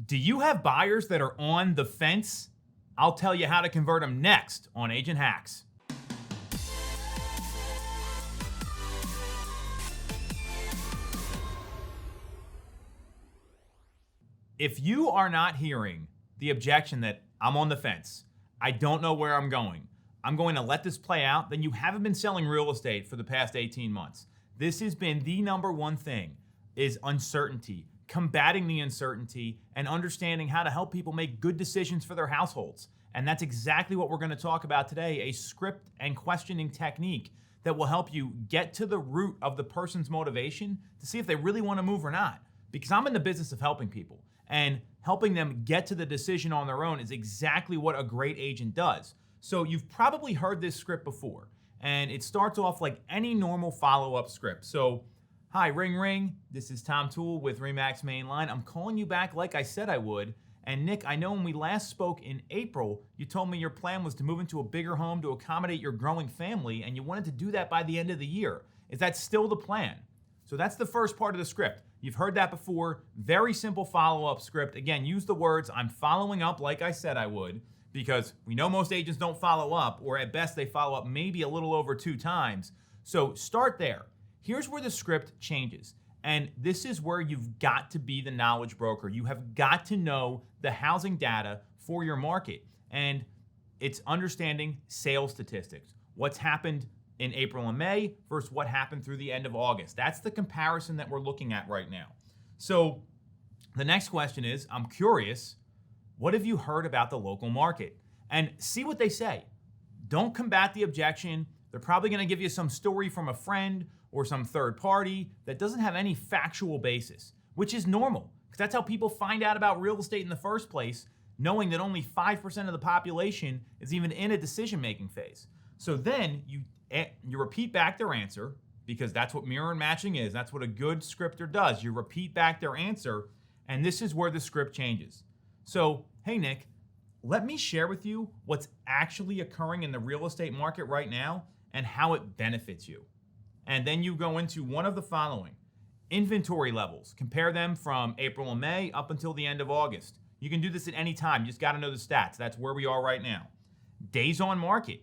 Do you have buyers that are on the fence? I'll tell you how to convert them next on Agent Hacks. If you are not hearing the objection that I'm on the fence, I don't know where I'm going to let this play out, then you haven't been selling real estate for the past 18 months. This has been the number one thing is uncertainty, combating the uncertainty, and understanding how to help people make good decisions for their households. And that's exactly what we're going to talk about today, a script and questioning technique that will help you get to the root of the person's motivation to see if they really want to move or not. Because I'm in the business of helping people, and helping them get to the decision on their own is exactly what a great agent does. So you've probably heard this script before, and it starts off like any normal follow-up script. So, hi, ring, ring. This is Tom Toole with RE/MAX Mainline. I'm calling you back like I said I would. And Nick, I know when we last spoke in April, you told me your plan was to move into a bigger home to accommodate your growing family, and you wanted to do that by the end of the year. Is that still the plan? So that's the first part of the script. You've heard that before. Very simple follow-up script. Again, use the words, I'm following up like I said I would, because we know most agents don't follow up, or at best they follow up maybe a little over 2 times. So start there. Here's where the script changes. And this is where you've got to be the knowledge broker. You have got to know the housing data for your market. And it's understanding sales statistics. What's happened in April and May versus what happened through the end of August. That's the comparison that we're looking at right now. So the next question is, I'm curious, what have you heard about the local market? And see what they say. Don't combat the objection. They're probably going to give you some story from a friend or some third party that doesn't have any factual basis, which is normal, because that's how people find out about real estate in the first place, knowing that only 5% of the population is even in a decision-making phase. So then you repeat back their answer, because that's what mirror and matching is. That's what a good scripter does. You repeat back their answer, and this is where the script changes. So, hey Nick, let me share with you what's actually occurring in the real estate market right now and how it benefits you. And then you go into one of the following. Inventory levels. Compare them from April and May up until the end of August. You can do this at any time. You just got to know the stats. That's where we are right now. Days on market.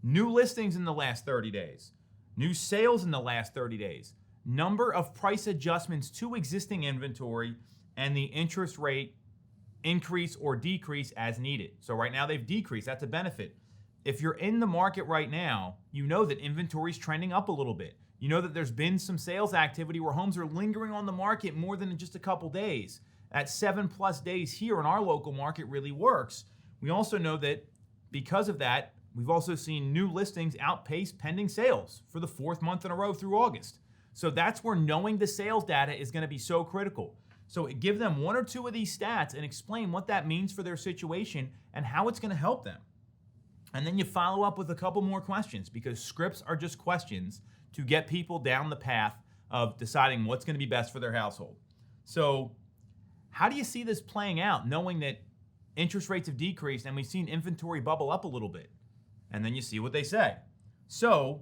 New listings in the last 30 days. New sales in the last 30 days. Number of price adjustments to existing inventory, and the interest rate increase or decrease as needed. So right now they've decreased. That's a benefit. If you're in the market right now, you know that inventory is trending up a little bit. You know that there's been some sales activity where homes are lingering on the market more than just a couple days. At 7+ days here in our local market really works. We also know that because of that, we've also seen new listings outpace pending sales for the 4th month in a row through August. So that's where knowing the sales data is going to be so critical. So give them 1 or 2 of these stats and explain what that means for their situation and how it's going to help them. And then you follow up with a couple more questions, because scripts are just questions to get people down the path of deciding what's going to be best for their household. So how do you see this playing out, knowing that interest rates have decreased and we've seen inventory bubble up a little bit? And then you see what they say. So,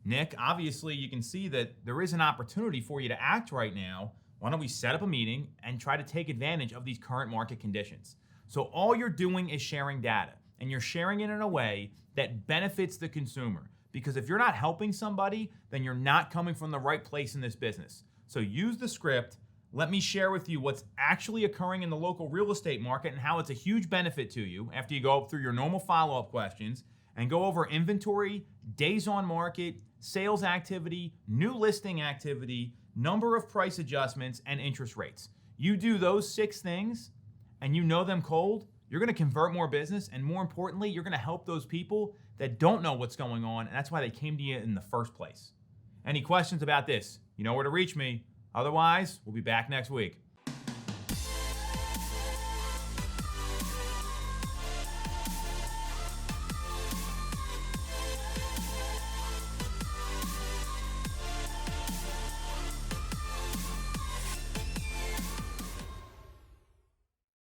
Nick, obviously you can see that there is an opportunity for you to act right now. Why don't we set up a meeting and try to take advantage of these current market conditions? So all you're doing is sharing data, and you're sharing it in a way that benefits the consumer. Because if you're not helping somebody, then you're not coming from the right place in this business. So use the script. Let me share with you what's actually occurring in the local real estate market and how it's a huge benefit to you after you go through your normal follow-up questions and go over inventory, days on market, sales activity, new listing activity, number of price adjustments, and interest rates. You do those 6 things and you know them cold, you're going to convert more business, and more importantly, you're going to help those people that don't know what's going on, and that's why they came to you in the first place. Any questions about this? You know where to reach me. Otherwise, we'll be back next week.